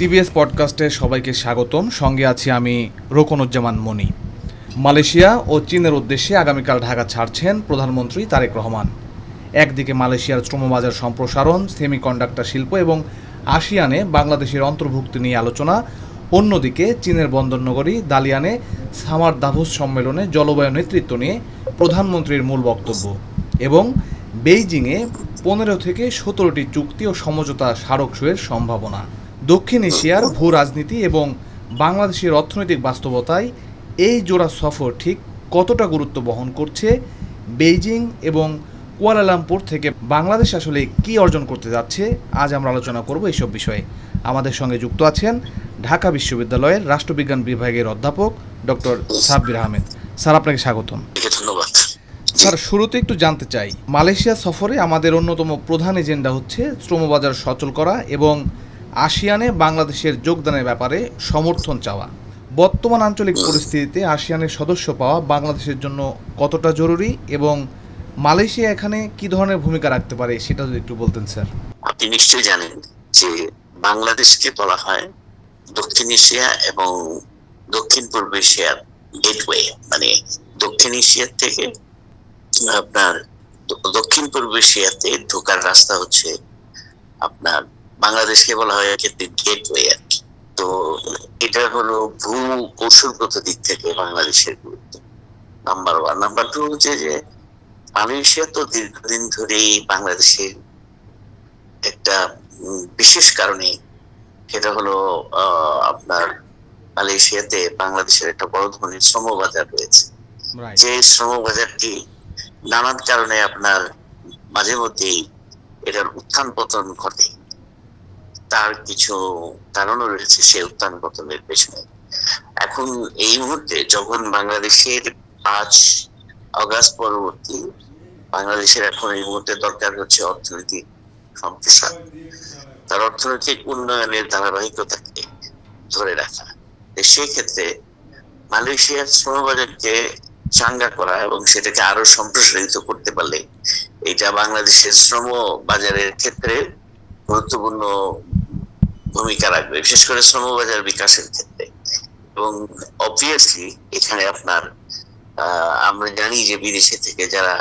TVS পডকাস্টে সবাইকে স্বাগতম। সঙ্গে আছি আমি রোকনুজ্জামান মনি। মালয়েশিয়া ও চীনের উদ্দেশ্যে আগামীকাল ঢাকা ছাড়ছেন প্রধানমন্ত্রী তারেক রহমান। একদিকে মালয়েশিয়ার শ্রমবাজার সম্প্রসারণ, সেমিকন্ডাক্টর শিল্প এবং আসিয়ানে বাংলাদেশের অন্তর্ভুক্তি নিয়ে আলোচনা, অন্যদিকে চীনের বন্দরনগরী দালিয়ানে সামার দাভোস সম্মেলনে জলবায়ু নেতৃত্ব নিয়ে প্রধানমন্ত্রীর মূল বক্তব্য এবং বেইজিংয়ে 15 থেকে 17টি চুক্তি ও সমঝোতা স্মারক সইয়ের সম্ভাবনা। দক্ষিণ এশিয়ার ভূ রাজনীতি এবং বাংলাদেশের অর্থনৈতিক বাস্তবতায় এই জোড়া সফর ঠিক কতটা গুরুত্ব বহন করছে, বেইজিং এবং কুয়ালালামপুর থেকে বাংলাদেশ আসলে কী অর্জন করতে যাচ্ছে, আজ আমরা আলোচনা করব এইসব বিষয়ে। আমাদের সঙ্গে যুক্ত আছেন ঢাকা বিশ্ববিদ্যালয়ের রাষ্ট্রবিজ্ঞান বিভাগের অধ্যাপক ডক্টর সাব্বির আহমেদ। স্যার, আপনাকে স্বাগতম। ধন্যবাদ স্যার, শুরুতে একটু জানতে চাই, মালয়েশিয়া সফরে আমাদের অন্যতম প্রধান এজেন্ডা হচ্ছে শ্রমবাজার সচল করা এবং আসিয়ানে বাংলাদেশের যোগদানের ব্যাপারে সমর্থন চাওয়া। বর্তমান আঞ্চলিক পরিস্থিতিতে আসিয়ানের সদস্য পাওয়া বাংলাদেশের জন্য কতটা জরুরি এবং মালয়েশিয়া এখানে কি ধরনের ভূমিকা রাখতে পারে সেটা যদি একটু বলতেন স্যার। আপনি নিশ্চয়ই জানেন যে বাংলাদেশকে বলা হয় দক্ষিণ এশিয়া এবং দক্ষিণ পূর্ব এশিয়ার গেটওয়ে, মানে দক্ষিণ এশিয়ার থেকে আপনার দক্ষিণ পূর্ব এশিয়াতে ঢোকার রাস্তা হচ্ছে আপনার বাংলাদেশকে বলা হয় ক্ষেত্রে গেটওয়ে আর কি। তো এটা হলো ভূ কৌশলগত দিক থেকে বাংলাদেশের গুরুত্ব নাম্বার ওয়ান। নাম্বার টু হচ্ছে যে মালয়েশিয়া তো দীর্ঘদিন ধরেই বাংলাদেশের একটা বিশেষ কারণে, সেটা হলো আপনার মালয়েশিয়াতে বাংলাদেশের একটা বড় ধরনের শ্রমবাজার রয়েছে, যে শ্রমবাজারটি নানান কারণে আপনার মাঝে মধ্যেই এটার উত্থান পতন ঘটে। তার কিছু কারণও রয়েছে সেই উত্থান পতনের পেছনে। এখন এই মুহূর্তে যখন বাংলাদেশের 5 আগস্ট পরবর্তী বাংলাদেশের এখন এই মুহূর্তে দরকার হচ্ছে অর্থনৈতিক সম্প্রসারণ, তার অর্থনৈতিক উন্নয়নের ধারাবাহিকতাকে ধরে রাখা। সেই ক্ষেত্রে মালয়েশিয়ার শ্রমবাজারকে চাঙ্গা করা এবং সেটাকে আরো সম্প্রসারিত করতে পারলে এটা বাংলাদেশের শ্রম বাজারের ক্ষেত্রে গুরুত্বপূর্ণ ভূমিকা রাখবে, বিশেষ করে শ্রমবাজার বিকাশের ক্ষেত্রে। এবং অবভিয়াসলি এখানে আপনার আমরা জানি যে বিদেশে থেকে যারা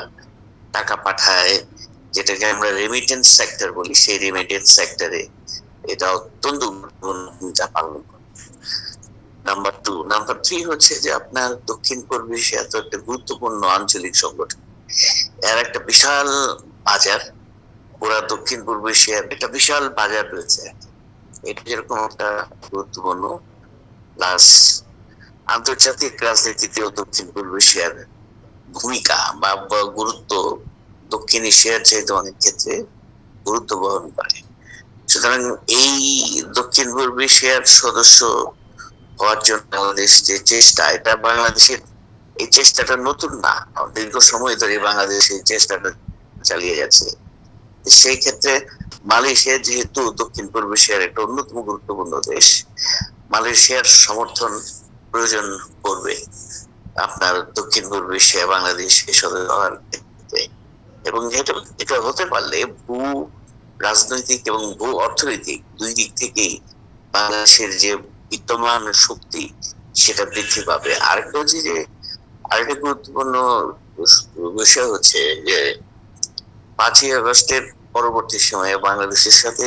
টাকা পাঠায়, যেটাকে আমরা রেমিটেন্স সেক্টর বলি, সেই রেমিটেন্স সেক্টরে এটা অত্যন্ত গুরুত্বপূর্ণ ভূমিকা পালন করে। Number two. নাম্বার থ্রি হচ্ছে যে আপনার দক্ষিণ পূর্ব এশিয়া তো একটা গুরুত্বপূর্ণ আঞ্চলিক সংগঠন, এর একটা বিশাল বাজার, পুরা দক্ষিণ পূর্ব এশিয়ার একটা বিশাল বাজার রয়েছে। এটা যেরকম একটা গুরুত্বপূর্ণ, প্লাস আন্তর্জাতিক রাজনীতিতেও দক্ষিণ পূর্ব এশিয়ার ভূমিকা বা গুরুত্ব দক্ষিণ এশিয়ার চাইতে অনেক ক্ষেত্রে গুরুত্ব বহন করে। সুতরাং এই দক্ষিণ পূর্ব এশিয়ার সদস্য হওয়ার জন্য বাংলাদেশ যে চেষ্টা, এটা বাংলাদেশের এই চেষ্টাটা নতুন না, দীর্ঘ সময় ধরে বাংলাদেশ এই চেষ্টাটা চালিয়ে যাচ্ছে। সেই ক্ষেত্রে মালয়েশিয়া যেহেতু দক্ষিণ পূর্ব এশিয়ার একটা অন্যতম গুরুত্বপূর্ণ দেশ, মালয়েশিয়ার সমর্থন প্রয়োজন করবে আপনার দক্ষিণ পূর্ব এশিয়া বাংলাদেশ সদস্য হওয়ার ক্ষেত্রে। এবং এটা হতে পারলে ভূ রাজনৈতিক এবং ভূ অর্থনৈতিক দুই দিক থেকেই বাংলাদেশের যে বিদ্যমান শক্তি সেটা বৃদ্ধি পাবে। আরেকটা হচ্ছে যে আরেকটা গুরুত্বপূর্ণ বিষয় হচ্ছে যে 5ই আগস্টের পরবর্তী সময়ে বাংলাদেশের সাথে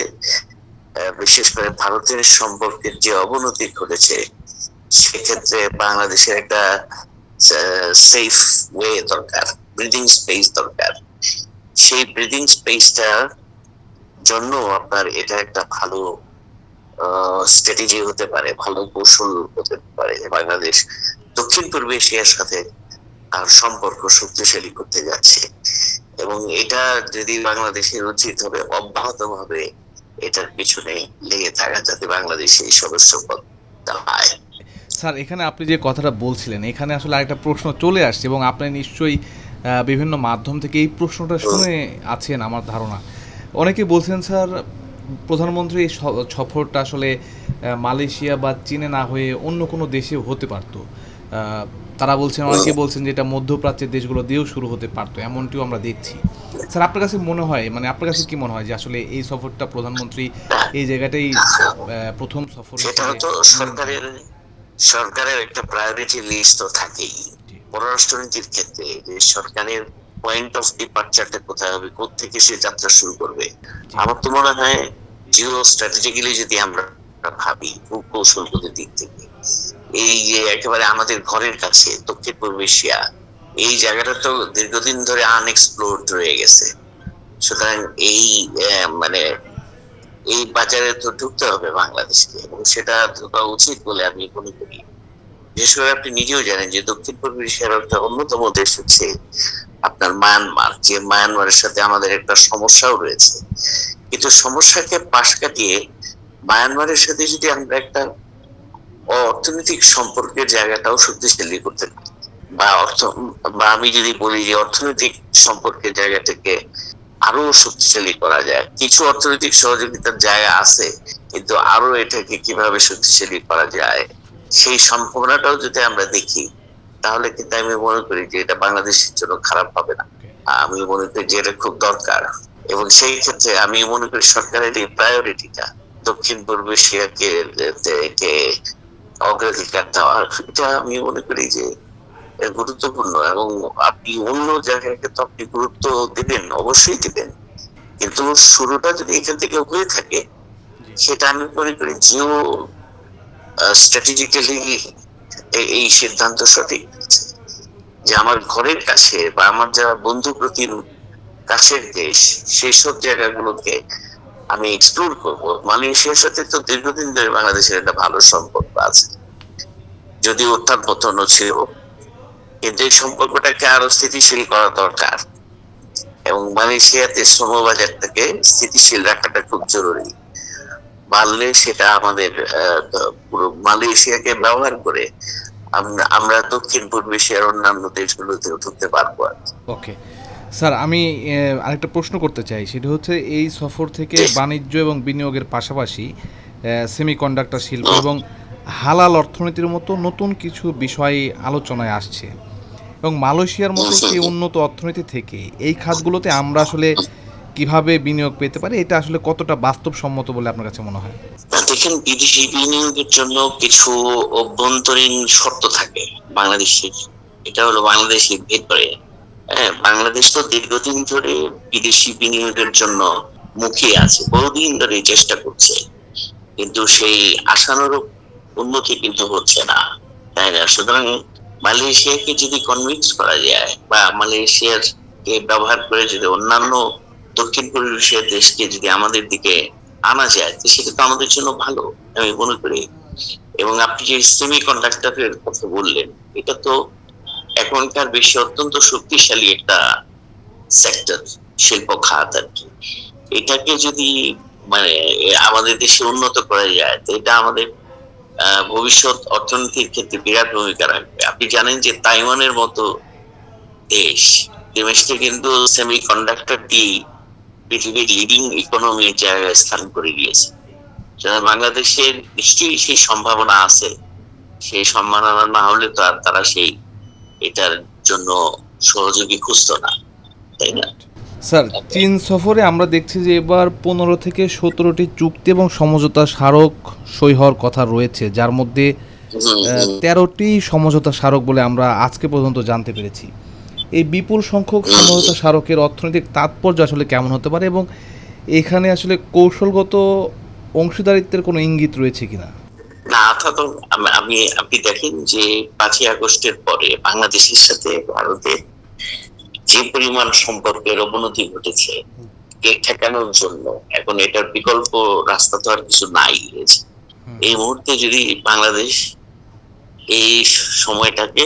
বিশেষ করে ভারতের সম্পর্কের যে অবনতি ঘটেছে, সেক্ষেত্রে বাংলাদেশের একটা সেফ ওয়ে দরকার, ব্রিদিং স্পেস দরকার। সেই ব্রিদিং স্পেসটার জন্য আপনার এটা একটা ভালো স্ট্র্যাটেজি হতে পারে, ভালো কৌশল হতে পারে। বাংলাদেশ দক্ষিণ পূর্ব এশিয়ার সাথে তার সম্পর্ক শক্তিশালী করতে যাচ্ছে এবং এটা যদি বাংলাদেশের উচিত হবে অব্যাহত ভাবে এটার পিছনে লেগে থাকা, যাতে বাংলাদেশ এই সদস্য পদ পায়। স্যার, এখানে আপনি যে কথাটা বলছিলেন, এখানে আসলে আরেকটা প্রশ্ন চলে আসছে এবং আপনি নিশ্চয়ই বিভিন্ন মাধ্যম থেকে এই প্রশ্নটা শুনে আছেন আমার ধারণা। অনেকে বলছেন স্যার, প্রধানমন্ত্রী এই সফরটা আসলে মালয়েশিয়া বা চীনে না হয়ে অন্য কোনো দেশেও হতে পারতো। তারা বলছেন, অনেকে বলছেন যে এটা মধ্যপ্রাচ্যের দেশগুলো দিয়েও শুরু হতে পারতো, এমনটিও আমরা দেখছি। স্যার, আপনার কাছে মনে হয়, মানে আপনার কাছে কি মনে হয় যে আসলে এই সফরটা প্রধানমন্ত্রী এই জায়গাটাই প্রথম সফর সেটা হিসেবে হতো সরকারের একটা প্রায়োরিটি লিস্ট তো থাকেই জি, পররাষ্ট্রনীতির ক্ষেত্রে, যে সরকারের পয়েন্ট অফ ডিপার্চারটা কোথায় হবে, কোত্থেকে সে যাত্রা শুরু করবে। জি, আমার তো মনে হয় জিও স্ট্র্যাটেজিক্যালি যদি আমরা ভাবি কৌশলগত দিক থেকে, এই যে একেবারে আমাদের ঘরের কাছে দক্ষিণ পূর্ব এশিয়া, এই জায়গাটা তো দীর্ঘদিন ধরে আনএক্সপ্লোরড রয়ে গেছে। সুতরাং এই মানে এই বাজারে তো ঢুকতে হবে বাংলাদেশকে, এবং সেটা ঢোকা উচিত বলে আমি মনে করি। বিশেষ করে আপনি নিজেও জানেন যে দক্ষিণ পূর্ব এশিয়ার একটা অন্যতম দেশ হচ্ছে আপনার মায়ানমার, যে মায়ানমারের সাথে আমাদের একটা সমস্যাও রয়েছে। কিন্তু সমস্যাকে পাশ কাটিয়ে মায়ানমারের সাথে যদি আমরা একটা অর্থনৈতিক সম্পর্কের জায়গাটাও শক্তিশালী করতে পারি, বা বা আমি যদি বলি যে অর্থনৈতিক সম্পর্কের জায়গাটাকে আরো শক্তিশালী করা যায়, কিছু অর্থনৈতিক সহযোগিতার জায়গা আছে, কিন্তু আরো এটাকে কিভাবে শক্তিশালী করা যায় সেই সম্ভাবনাটাও যদি আমরা দেখি, তাহলে কিন্তু আমি মনে করি যে এটা বাংলাদেশের জন্য খারাপ হবে না। আমি মনে করি যে এটা খুব দরকার, এবং সেই ক্ষেত্রে আমি মনে করি সরকারের এই প্রায়োরিটিটা দক্ষিণ পূর্ব এশিয়াকে কে অগ্রাধিকার দেওয়া, এটা আমি মনে করি যে গুরুত্বপূর্ণ। এবং আপনি অন্য জায়গাকে তো আপনি গুরুত্ব দিবেন, অবশ্যই দিবেন, কিন্তু শুরুটা যদি এখান থেকে হয়ে থাকে, জি। সেটা আমি মনে করি জিও স্ট্র্যাটেজিক্যালি এই সিদ্ধান্ত সঠিক আছে। যে আমার ঘরের কাছে বা আমার যারা বন্ধু প্রতিম কাছের দেশ, সেই সব জায়গাগুলোকে আমি এক্সপ্লোর করব। মালয়েশিয়ার সাথে তো দীর্ঘদিন ধরে বাংলাদেশের একটা ভালো সম্পর্ক আছে, যদিও উত্থান পতনও ছিল, কিন্তু এই সম্পর্কটাকে আরো স্থিতিশীল করা দরকার, এবং মালয়েশিয়াতে শ্রমবাজারটাকে স্থিতিশীল রাখাটা খুব জরুরি। পারলে সেটা আমাদের পুরো মালয়েশিয়াকে ব্যবহার করে আমরা দক্ষিণ পূর্ব এশিয়ার অন্যান্য দেশগুলোতেও ঢুকতে পারবো আর কি। ওকে স্যার, আমি আরেকটা প্রশ্ন করতে চাই, সেটা হচ্ছে এই সফর থেকে বাণিজ্য এবং বিনিয়োগের পাশাপাশি সেমিকন্ডাক্টর শিল্প এবং হালাল অর্থনীতির মতো নতুন কিছু বিষয় আলোচনায় আসছে, এবং মালয়েশিয়ার মতো একটি উন্নত অর্থনীতি থেকে এই খাতগুলোতে আমরা আসলে কিভাবে বিনিয়োগ পেতে পারি, এটা আসলে কতটা বাস্তবসম্মত বলে আপনার কাছে মনে হয়? দেখেন, বিদেশি বিনিয়োগের জন্য কিছু অভ্যন্তরীণ শর্ত থাকে বাংলাদেশের। এটা হলো বাংলাদেশের ভেতরে, বাংলাদেশ তো দীর্ঘদিন ধরে বিদেশি বিনিয়োগের জন্য মুখিয়ে আছে, বহুদিন ধরে চেষ্টা করছে, কিন্তু সেই আশানুরূপ উন্নতি কিন্তু হচ্ছে না, তাই না? সুতরাং মালয়েশিয়াকে যদি কনভিন্স করা যায়, বা মালয়েশিয়ার কে ব্যবহার করে যদি অন্যান্য দক্ষিণ পূর্ব এশিয়ার দেশকে যদি আমাদের দিকে আনা যায়, তো সেটা তো আমাদের জন্য ভালো আমি মনে করি। এবং আপনি যে সেমি কন্ডাক্টরের কথা বললেন, এটা তো এখনকার বিশ্বে অত্যন্ত শক্তিশালী একটা সেক্টর, শিল্প খাত আর কি। এটাকে যদি মানে আমাদের দেশে উন্নত করা যায়, তো এটা আমাদের ভবিষ্যৎ অর্থনীতির ক্ষেত্রে বিরাট ভূমিকা রাখবে। আপনি জানেন যে তাইওয়ানের মতো দেশ, দেশটা কিন্তু সেমি কন্ডাক্টর দিয়ে পৃথিবীর লিডিং ইকোনমির জায়গায় স্থান করে গিয়েছে। বাংলাদেশের নিশ্চয়ই সেই সম্ভাবনা আছে, সেই সম্ভাবনা না হলে তো আর তারা সেই এটার জন্য সহযোগী খুঁজতো না, তাই না? স্যার, চীন সফরে আমরা দেখছি যে এবার 15 থেকে 17টি চুক্তি এবং সমঝোতা স্মারক সই হওয়ার কথা রয়েছে, যার মধ্যে 13টি সমঝোতা স্মারক বলে আমরা আজকে পর্যন্ত জানতে পেরেছি। এই বিপুল সংখ্যক সমঝোতা স্মারকের অর্থনৈতিক তাৎপর্য আসলে কেমন হতে পারে, এবং এখানে আসলে কৌশলগত অংশীদারিত্বের কোনো ইঙ্গিত রয়েছে কিনা? না, অর্থাৎ আপনি দেখেন যে 5ই আগস্টের পরে বাংলাদেশের সাথে ভারতের যে পরিমাণ সম্পর্কের অবনতি ঘটেছে, এর ঠেকানোর জন্য এখন এটার বিকল্প রাস্তা তো আর কিছু নাই। এই মুহূর্তে যদি বাংলাদেশ এই সময়টাকে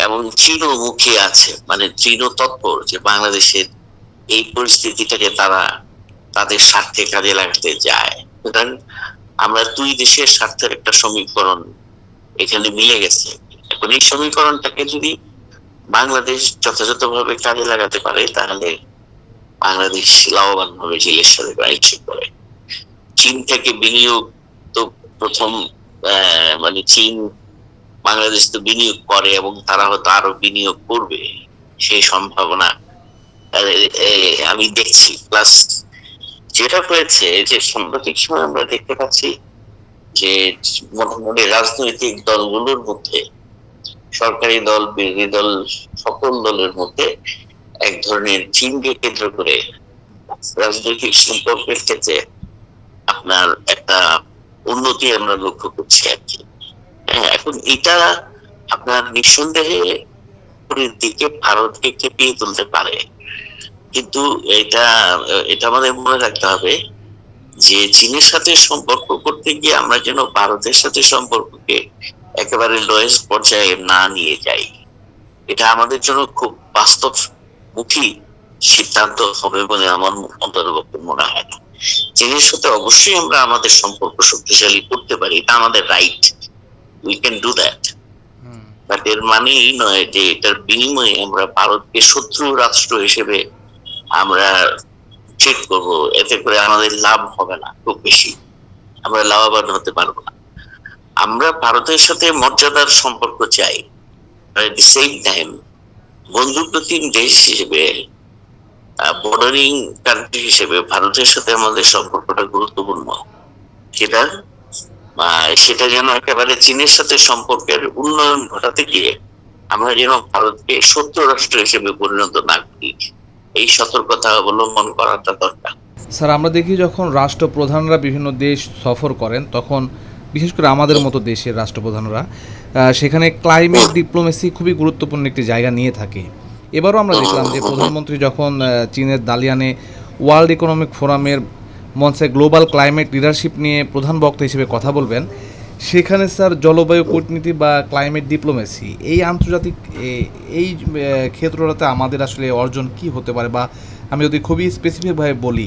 এবং চীনমুখী আছে, মানে চীন তৎপর যে বাংলাদেশের এই পরিস্থিতিটাকে তারা তাদের স্বার্থে কাজে লাগাতে যায়। সুতরাং আমরা দুই দেশের স্বার্থের একটা সমীকরণ এখানে মিলে গেছে। এখন এই সমীকরণটাকে যদি বাংলাদেশ যথাযথভাবে কাজে লাগাতে পারে, তাহলে বাংলাদেশ লাভবান হবে চিলের সাথে বাণিজ্য করে। চীন থেকে বিনিয়োগ তো প্রথম মানে চীন বাংলাদেশ তো বিনিয়োগ করে এবং তারা হয়তো আরো বিনিয়োগ করবে, সেই সম্ভাবনা আমি দেখছি। প্লাস যেটা হয়েছে যে সাম্প্রতিক সময় আমরা দেখতে পাচ্ছি যে মোটামুটি রাজনৈতিক দলগুলোর মধ্যে, সরকারি দল, বিরোধী দল, সকল দলের মধ্যে এক ধরনের চীনকে কেন্দ্র করে রাজনৈতিক সম্পর্কের ক্ষেত্রে আপনার একটা উন্নতি আমরা লক্ষ্য করছি আর কি। হ্যাঁ, এখন এটা আপনার নিঃসন্দেহে উপরের দিকে ভারতকে খেপিয়ে তুলতে পারে, কিন্তু এটা এটা আমাদের মনে রাখতে হবে যে চীনের সাথে সম্পর্ক করতে গিয়ে আমরা যেন ভারতের সাথে সম্পর্ককে একেবারে লোয়েস্ট পর্যায়ে না নিয়ে যাই। এটা আমাদের জন্য খুব বাস্তবমুখী সিদ্ধান্ত হবে বলে আমার অন্তত মনে হয় না। চীনের সাথে অবশ্যই আমরা আমাদের সম্পর্ক শক্তিশালী করতে পারি, এটা আমাদের right, we can do that. But এর মানে এই নয় যে এটার বিনিময়ে আমরা ভারতকে শত্রু রাষ্ট্র হিসেবে আমরা ট্রিট করবো, এতে করে আমাদের লাভ হবে না খুব বেশি, আমরা লাভবান হতে পারবো না। আমরা ভারতের সাথে মর্যাদার সম্পর্ক চাই, এট দি সেম টাইম বন্ধুপ্রতিম দেশ হিসেবে, বর্ডারিং কান্ট্রি হিসেবে ভারতের সাথে আমাদের সম্পর্কটা গুরুত্বপূর্ণ। সেটা সেটা যেন একেবারে চীনের সাথে সম্পর্কের উন্নয়ন ঘটাতে গিয়ে আমরা যেন ভারতকে শত্রু রাষ্ট্র হিসেবে পরিণত না করি, এই সতর্কতা অবলম্বন করাটা দরকার। স্যার, আমরা দেখি যখন রাষ্ট্রপ্রধানরা বিভিন্ন দেশ সফর করেন তখন বিশেষ করে আমাদের মতো দেশের রাষ্ট্রপ্রধানরা সেখানে ক্লাইমেট ডিপ্লোমেসি খুবই গুরুত্বপূর্ণ একটি জায়গা নিয়ে থাকে। এবারও আমরা দেখলাম যে প্রধানমন্ত্রী যখন চীনের দালিয়ানে ওয়ার্ল্ড ইকোনমিক ফোরামের মঞ্চে গ্লোবাল ক্লাইমেট লিডারশিপ নিয়ে প্রধান বক্তা হিসেবে কথা বলবেন, সেখানে স্যার জলবায়ু কূটনীতি বা ক্লাইমেট ডিপ্লোমেসি এই আন্তর্জাতিক এই ক্ষেত্রটাতে আমাদের আসলে অর্জন কি হতে পারে, বা আমি যদি খুবই স্পেসিফিকভাবে বলি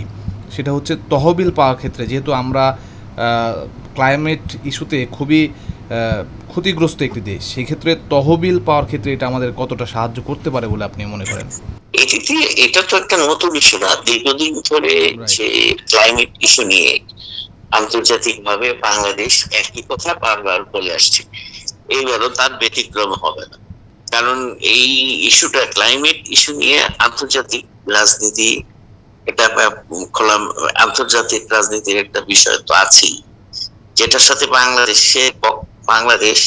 সেটা হচ্ছে তহবিল পাওয়ার ক্ষেত্রে, যেহেতু আমরা ক্লাইমেট ইস্যুতে খুবই ক্ষতিগ্রস্ত একটি দেশ, সেই ক্ষেত্রে তহবিল পাওয়ার ক্ষেত্রে এটা আমাদের কতটা সাহায্য করতে পারে বলে আপনি মনে করেন? এটা তো একটা নতুন ইস্যু না, দীর্ঘদিন ধরে যে ক্লাইমেট ইস্যু নিয়ে আন্তর্জাতিক ভাবে বাংলাদেশ একই কথা বারবার বলে আসছে, এইবারও তার ব্যতিক্রম হবে না। কারণ এই ইস্যুটা, ক্লাইমেট ইস্যু নিয়ে আন্তর্জাতিক রাজনীতি, এটা খোলা আন্তর্জাতিক রাজনীতির একটা বিষয় তো আছেই, যেটার সাথে বাংলাদেশ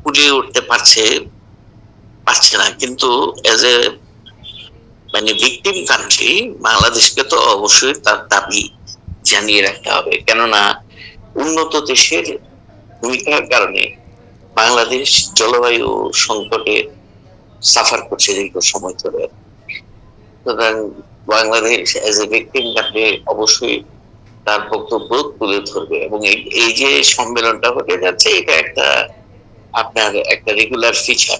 কুলিয়ে উঠতে পারছে না। কিন্তু এজ এ ভিকটিম কান্ট্রি বাংলাদেশকে তো অবশ্যই তার দাবি জানিয়ে রাখতে হবে, কেননা উন্নত দেশের ভূমিকার কারণে বাংলাদেশ জলবায়ু সংকটে সাফার করছে দীর্ঘ সময় ধরে। সুতরাং Bangladesh as a victim country অবশ্যই তার বক্তব্য তুলে ধরবে, এবং এই যে সম্মেলনটা হতে যাচ্ছে এটা আপনার একটা রেগুলার ফিচার,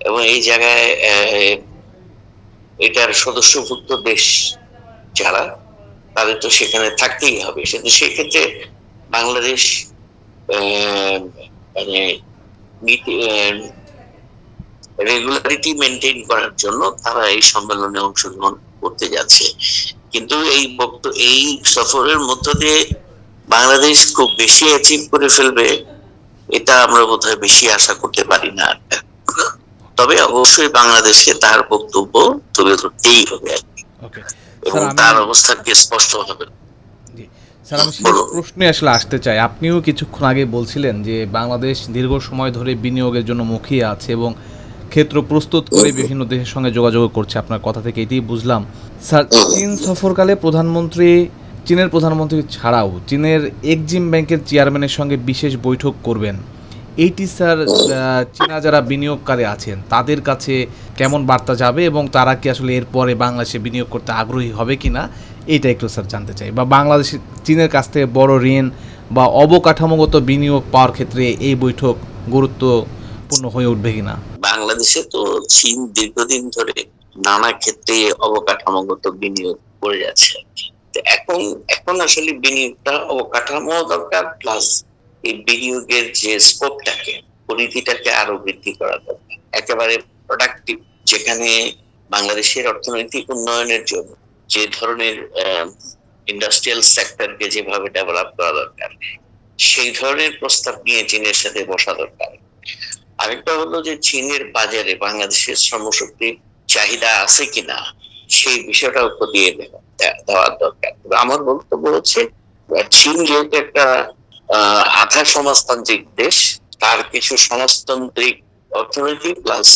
এবং এই জায়গায় এটার সদস্যভুক্ত দেশ যারা, তাদের তো সেখানে থাকতেই হবে। কিন্তু সেক্ষেত্রে বাংলাদেশ রেগুলারিটি মেনটেন করার জন্য তারা এই সম্মেলনে অংশগ্রহণ করতে যাচ্ছে। কিন্তু এই সফরের মধ্য দিয়ে বাংলাদেশ খুব বেশি অ্যাচিভ করে ফেলবে, এটা আমরা বোধহয় বেশি আশা করতে পারি না। তবে অবশ্যই বাংলাদেশকে তার বক্তব্য তুলে ধরতেই হবে এবং তার অবস্থানকে স্পষ্ট হবে। স্যার, আমি সেই প্রশ্নে আসলে আসতে চাই। আপনিও কিছুক্ষণ আগে বলছিলেন যে বাংলাদেশ দীর্ঘ সময় ধরে বিনিয়োগের জন্য মুখিয়ে আছে এবং ক্ষেত্র প্রস্তুত করে বিভিন্ন দেশের সঙ্গে যোগাযোগ করছে। আপনার কথা থেকে এটাই বুঝলাম। স্যার, চীন সফরকালে চীনের প্রধানমন্ত্রী ছাড়াও চীনের এক্সিম ব্যাংকের চেয়ারম্যানের সঙ্গে বিশেষ বৈঠক করবেন। এইটি স্যার চীনা যারা বিনিয়োগকারী আছেন তাদের কাছে কেমন বার্তা যাবে, এবং তারা কি আসলে এরপরে বাংলাদেশে বিনিয়োগ করতে আগ্রহী হবে কিনা, এইটা একটু স্যার জানতে চাই। বা বাংলাদেশ চীনের কাছ থেকে বড় ঋণ বা অবকাঠামোগত বিনিয়োগ পাওয়ার ক্ষেত্রে এই বৈঠক গুরুত্বপূর্ণ হয়ে উঠবে কিনা? বাংলাদেশে তো চীন দীর্ঘদিন ধরে নানা ক্ষেত্রে অবকাঠামোগত বিনিয়োগ করে যাচ্ছে। এখন আসলে বিনিয়োগটা অবকাঠামো দরকার, প্লাস এই বিনিয়োগের যে স্কোপটাকে, পরিধিটাকে আরো বৃদ্ধি করা দরকার, একেবারে প্রোডাক্টিভ, যেখানে বাংলাদেশের অর্থনৈতিক উন্নয়নের জন্য যে ধরনের ইন্ডাস্ট্রিয়াল সেক্টরকে যেভাবে ডেভেলপ করা দরকার, সেই ধরনের প্রস্তাব নিয়ে চীনের সাথে বসা দরকার। আরেকটা হলো যে চীনের বাজারে বাংলাদেশের শ্রমশক্তির চাহিদা আছে কিনা সেই বিষয়টাও খতিয়ে দেওয়ার দরকার। তবে আমার বক্তব্য হচ্ছে চীন যেহেতু একটা আধা সমাজতান্ত্রিক দেশ, তার কিছু সমাজতান্ত্রিক অর্থনীতি প্লাস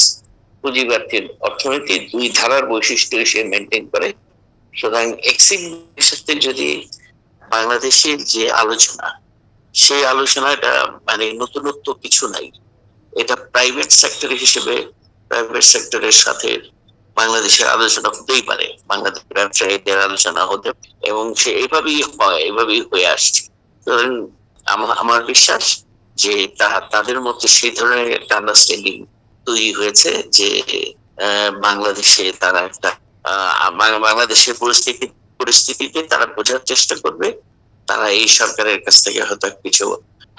পুঁজিবাদীর অর্থনীতি দুই ধারার বৈশিষ্ট্য সে মেনটেন করে। সুতরাং এক্সিম সাথে যদি বাংলাদেশের যে আলোচনা, সেই আলোচনাটা মানে নতুনত্ব কিছু নাই, এটা প্রাইভেট সেক্টর হিসেবে প্রাইভেট সেক্টরের সাথে বাংলাদেশের আলোচনা হতেই পারে, বাংলাদেশের ব্যবসায়ীদের আলোচনা হতে, এবং সে এভাবেই হয়, এভাবেই হয়ে আসছে। আমার বিশ্বাস যে তাদের মধ্যে সেই ধরনের একটা আন্ডারস্ট্যান্ডিং তৈরি হয়েছে যে বাংলাদেশে তারা একটা বাংলাদেশের পরিস্থিতিতে তারা বোঝার চেষ্টা করবে, তারা এই সরকারের কাছ থেকে হয়তো কিছু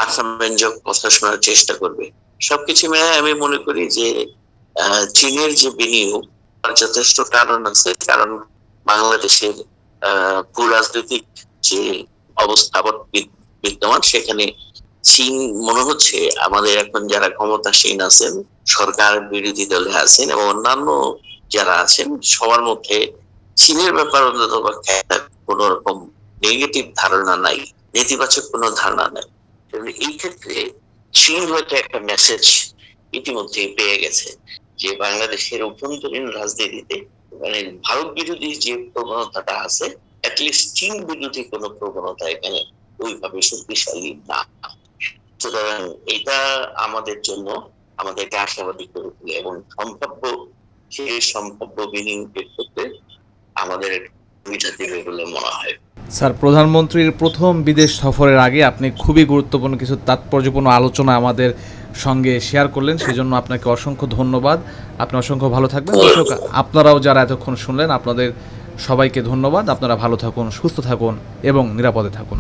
আশাব্যঞ্জক কথা শোনার চেষ্টা করবে। সবকিছু মিলে আমি মনে করি যে চীনের যে বিনিয়োগ যথেষ্ট কারণ আছে, কারণ বাংলাদেশের ভূ রাজনৈতিক যে অবস্থা বিদ্যমান, সেখানে চীন মনে হচ্ছে আমাদের এখন যারা ক্ষমতাসীন আছেন, সরকার বিরোধী দলে আছেন এবং অন্যান্য যারা আছেন, সবার মধ্যে চীনের ব্যাপার অন্তত কোন রকম নেগেটিভ ধারণা নাই, নেতিবাচক কোনো ধারণা নাই। এই ক্ষেত্রে চীন হয়তো একটা মেসেজ ইতিমধ্যে পেয়ে গেছে যে বাংলাদেশের অভ্যন্তরীণ রাজনীতিতে মানে ভারত বিরোধী যে প্রবণতাটা আছে, অ্যাটলিস্ট চীন বিরোধী কোনো প্রবণতা এখানে ওইভাবে শক্তিশালী না। সুতরাং এটা আমাদের জন্য আমাদেরকে আশাবাদী করে তোলে এবং সম্ভাব্য বিনিয়োগের ক্ষেত্রে আমাদের সুবিধা দেবে বলে মনে হয়। স্যার, প্রধানমন্ত্রীর প্রথম বিদেশ সফরের আগে আপনি খুবই গুরুত্বপূর্ণ কিছু তাৎপর্যপূর্ণ আলোচনা আমাদের সঙ্গে শেয়ার করলেন, সেজন্য আপনাকে অসংখ্য ধন্যবাদ। আপনি অসংখ্য ভালো থাকবেন। দর্শক, আপনারাও যারা এতক্ষণ শুনলেন, আপনাদের সবাইকে ধন্যবাদ। আপনারা ভালো থাকুন, সুস্থ থাকুন এবং নিরাপদে থাকুন।